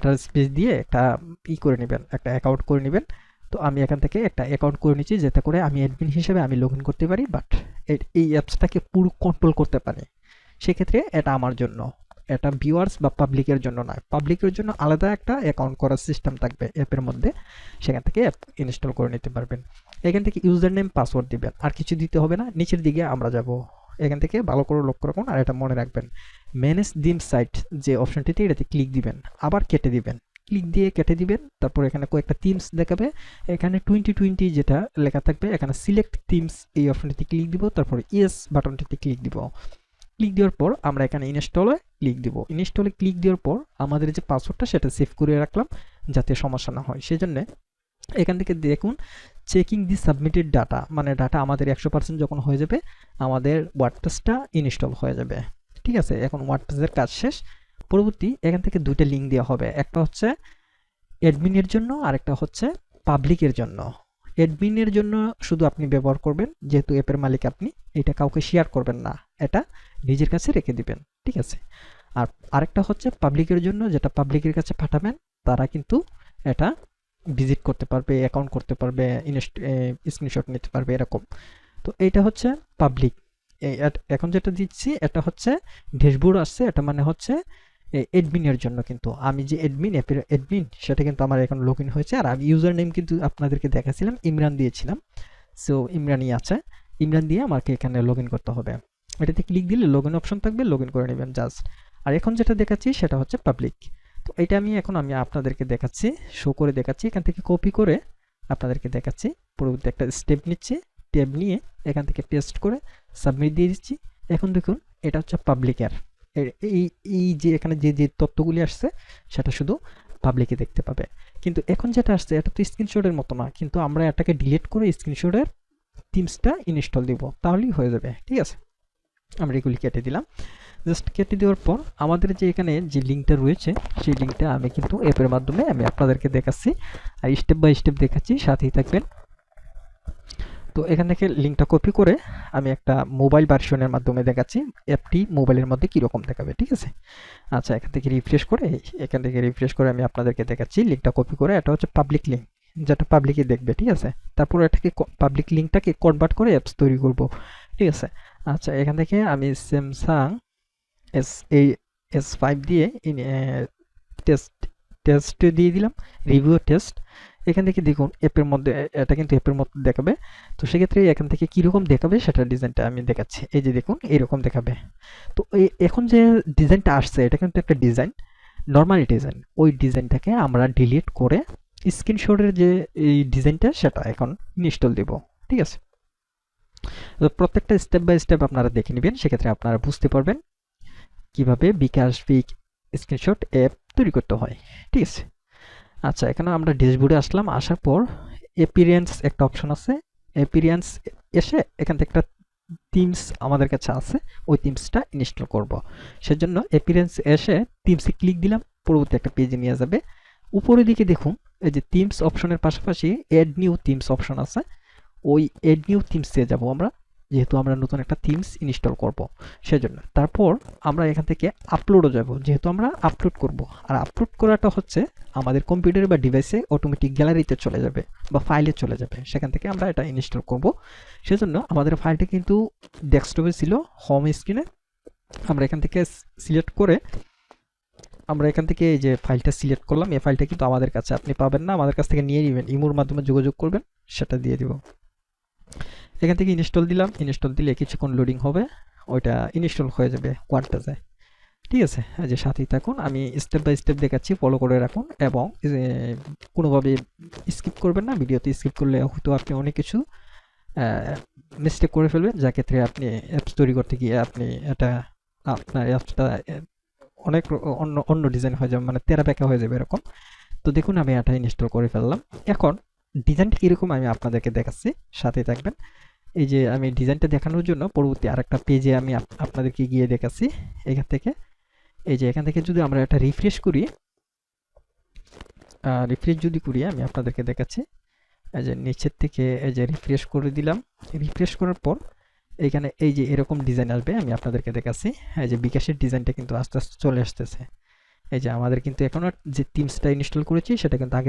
ডাটার স্পেস দিয়ে একটা করে নেবেন, একটা অ্যাকাউন্ট করে নেবেন। তো আমি এখান থেকে একটা অ্যাকাউন্ট করে নিচ্ছি, যাতে করে আমি অ্যাডমিন হিসেবে আমি লগ ইন করতে পারি, বাট এই অ্যাপসটাকে পুরো কন্ট্রোল করতে পারি। সেক্ষেত্রে এটা আমার জন্য, এটা ভিউয়ার্স বা পাবলিকের জন্য নয়। পাবলিকের জন্য আলাদা একটা অ্যাকাউন্ট করার সিস্টেম থাকবে অ্যাপের মধ্যে, সেখান থেকে অ্যাপ ইনস্টল করে নিতে পারবেন। এখান থেকে ইউজার নেম পাসওয়ার্ড দিবেন, আর কিছু দিতে হবে না। নিচের দিকে আমরা যাব, এখান থেকে ভালো করে লক্ষ্য রাখুন আর এটা মনে রাখবেন, ম্যানেজ দিম সাইট যে অপশনটিতে, এটাতে ক্লিক দিবেন, আবার কেটে দিবেন, ক্লিক দিয়ে কেটে দিবেন। তারপর এখানে কয়েকটা থিমস দেখাবে, এখানে 2020 যেটা লেখা থাকবে, এখানে সিলেক্ট থিমস এই অপশনটিতে ক্লিক দিব, তারপর ইয়েস বাটনটিতে ক্লিক দিব। ক্লিক দেওয়ার পর আমরা এখানে ইনস্টলে ক্লিক দিব। ইনস্টলে ক্লিক দেওয়ার পর আমাদের যে পাসওয়ার্ডটা সেটা সেভ করে রাখলাম, যাতে সমস্যা না হয়। সেজন্য এখান থেকে দেখুন চেকিং দি সাবমিটেড ডাটা, মানে ডাটা আমাদের 100% যখন হয়ে যাবে আমাদের ওয়ার্ডপ্রেসটা ইনস্টল হয়ে যাবে। ঠিক আছে, এখন ওয়ার্ডপ্রেসের কাজ শেষ। পরবর্তী এখান থেকে দুইটা লিঙ্ক দেওয়া হবে, একটা হচ্ছে অ্যাডমিনের জন্য আর একটা হচ্ছে পাবলিকের জন্য। অ্যাডমিনের জন্য শুধু আপনি ব্যবহার করবেন, যেহেতু অ্যাপের মালিক আপনি, এটা কাউকে শেয়ার করবেন না, এটা নিজের কাছে রেখে দিবেন। ঠিক আছে, আর আরেকটা হচ্ছে পাবলিকের জন্য, যেটা পাবলিকের কাছে পাঠাবেন, তারা কিন্তু এটা ভিজিট করতে পারবে, অ্যাকাউন্ট করতে পারবে, স্ক্রিনশট নিতে পারবে, এরকম। তো এইটা হচ্ছে পাবলিক। এখন যেটা দিচ্ছি এটা হচ্ছে ড্যাশবোর্ড আসছে, এটা মানে হচ্ছে অ্যাডমিনের জন্য। কিন্তু আমি যে অ্যাডমিন, অ্যাপের অ্যাডমিন, সেটা কিন্তু আমার এখন লগ ইন হয়েছে। আর আমি ইউজার নেম কিন্তু আপনাদেরকে দেখাছিলাম ইমরান দিয়েছিলাম, সো ইমরানই আছে। ইমরান দিয়ে আমাকে এখানে লগ ইন করতে হবে। এটাতে ক্লিক দিলে লগ ইন অপশন থাকবে, লগ ইন করে নেবেন জাস্ট। আর এখন যেটা দেখাচ্ছি সেটা হচ্ছে পাবলিক। তো এটা আমি আপনাদেরকে দেখাচ্ছি, শো করে দেখাচ্ছি, এখান থেকে কপি করে আপনাদেরকে দেখাচ্ছি। পরবর্তী একটা স্টেপ নিচ্ছি, ট্যাব নিয়ে এখান থেকে পেস্ট করে সাবমিট দিয়ে দিচ্ছি। এখন দেখুন এটা হচ্ছে পাবলিকের, এই এই যে এখানে যে যে তথ্যগুলি আসছে সেটা শুধু পাবলিকে দেখতে পাবে। কিন্তু এখন যেটা আসছে এটা তো স্ক্রিনশটের মতো না, কিন্তু আমরা এটাকে ডিলিট করে স্ক্রিনশটের থিমসটা ইনস্টল দিব, তাহলেই হয়ে যাবে। ঠিক আছে, আমরা এগুলি কেটে দিলাম। জাস্ট কেটে দেওয়ার পর আমাদের যে এখানে যে লিঙ্কটা রয়েছে, সেই লিঙ্কটা আমি কিন্তু অ্যাপের মাধ্যমে আমি আপনাদেরকে দেখাচ্ছি, আর স্টেপ বাই স্টেপ দেখাচ্ছি, সাথেই থাকবেন। তো এখান থেকে লিঙ্কটা কপি করে আমি একটা মোবাইল ভার্সনের মাধ্যমে দেখাচ্ছি অ্যাপটি মোবাইলের মধ্যে কীরকম দেখাবে। ঠিক আছে, আচ্ছা এখান থেকে রিফ্রেশ করে আমি আপনাদেরকে দেখাচ্ছি লিঙ্কটা কপি করে। এটা হচ্ছে পাবলিক লিঙ্ক, যেটা পাবলিকই দেখবে। ঠিক আছে, তারপর এটাকে পাবলিক লিঙ্কটাকে কনভার্ট করে অ্যাপস তৈরি করব। ঠিক আছে, আচ্ছা এখান থেকে আমি স্যামসাং S5 দিয়ে টেস্ট দিয়ে দিলাম, রিভিউ টেস্ট। এখান থেকে দেখুন অ্যাপের মধ্যে, এটা কিন্তু অ্যাপের মধ্যে দেখাবে। তো সেক্ষেত্রে এখান থেকে কীরকম দেখাবে সেটা ডিজাইনটা আমি দেখাচ্ছি। এই যে দেখুন এইরকম দেখাবে। তো এখন যে ডিজাইনটা আসছে এটা কিন্তু একটা ডিজাইন, নর্মাল ডিজাইন। ওই ডিজাইনটাকে আমরা ডিলিট করে স্ক্রিনশটের যে এই ডিজাইনটা সেটা এখন ইনস্টল দেব। ঠিক আছে, তো প্রত্যেকটা স্টেপ বাই স্টেপ আপনারা দেখে নেবেন, সেক্ষেত্রে আপনারা বুঝতে পারবেন কিভাবে বিকাশ স্ক্রিনশট অ্যাপ তৈরি করতে হয়। ঠিক আছে, আচ্ছা এখানে আমরা ড্যাশবোর্ডে আসলাম। আসার পর অ্যাপিয়ারেন্স একটা অপশন আছে, অ্যাপিয়ারেন্স এসে এখান থেকে একটা থিমস আমাদের কাছে আছে, ওই থিমসটা ইনস্টল করব। সেজন্য অ্যাপিয়ারেন্স এসে থিমসে ক্লিক দিলাম, পরবর্তী একটা পেজে নিয়ে যাবে। উপরের দিকে দেখুন এই যে থিমস অপশনের পাশাপাশি অ্যাড নিউ থিমস অপশন আছে, ওই অ্যাড নিউ থিমসে যাব আমরা, যেহেতু আমরা নতুন একটা থিমস ইনস্টল করব সেজন্য। তারপর আমরা এখান থেকে আপলোডও যাব, যেহেতু আমরা আপলোড করব। আর আপলোড করাটা হচ্ছে আমাদের কম্পিউটার বা ডিভাইসে অটোমেটিক গ্যালারিতে চলে যাবে বা ফাইলে চলে যাবে, সেখান থেকে আমরা এটা ইনস্টল করব। সেজন্য আমাদের ফাইলটা কিন্তু ডেস্কটপে ছিল, হোম স্ক্রিনে। আমরা এখান থেকে সিলেক্ট করে আমরা এখান থেকে এই যে ফাইলটা সিলেক্ট করলাম, এই ফাইলটা কিন্তু আমাদের কাছে আপনি পাবেন না, আমাদের কাছ থেকে নিয়ে নেবেন, ইমোর মাধ্যমে যোগাযোগ করবেন, সেটা দিয়ে দিব। এখান থেকে ইনস্টল দিলাম, ইনস্টল দিলে কিছুক্ষণ লোডিং হবে, ওইটা ইনস্টল হয়ে যাবে কোয়াডটাতে। ঠিক আছে, যে সাথেই থাকুন, আমি স্টেপ বাই স্টেপ দেখাচ্ছি, ফলো করে রাখুন এবং কোনোভাবে স্কিপ করবেন না। ভিডিওতে স্কিপ করলে হয়তো আপনি অনেক কিছু মিস্টেক করে ফেলবেন, যা ক্ষেত্রে আপনি অ্যাপস তৈরি করতে গিয়ে আপনি এটা আপনার অ্যাপসটা অনেক অন্য ডিজাইন হয়ে যাবে, মানে তেরা বেঁকা হয়ে যাবে এরকম। তো দেখুন আমি এটা ইনস্টল করে ফেললাম। এখন ডিজাইনটা কীরকম আমি আপনাদেরকে দেখাচ্ছি, সাথে থাকবেন। এই যে আমি ডিজাইনটা দেখানোর জন্য পরবর্তী আরেকটা পেজে আমি আপনাদেরকে গিয়ে দেখাচ্ছি। এখান থেকে এই যে এখান থেকে যদি আমরা এটা রিফ্রেশ করি, আমি আপনাদেরকে দেখাচ্ছি। এই যে নিচের থেকে এই যে রিফ্রেশ করে দিলাম, রিফ্রেশ করার পর এখানে এই যে এরকম ডিজাইন আসবে, আমি আপনাদেরকে দেখাচ্ছি। এই যে বিকাশের ডিজাইনটা কিন্তু আস্তে আস্তে চলে আসতেছে। এই যে আমাদের কিন্তু এখনো যে থিমসটা ইনস্টল করেছি সেটা কিন্তু আগে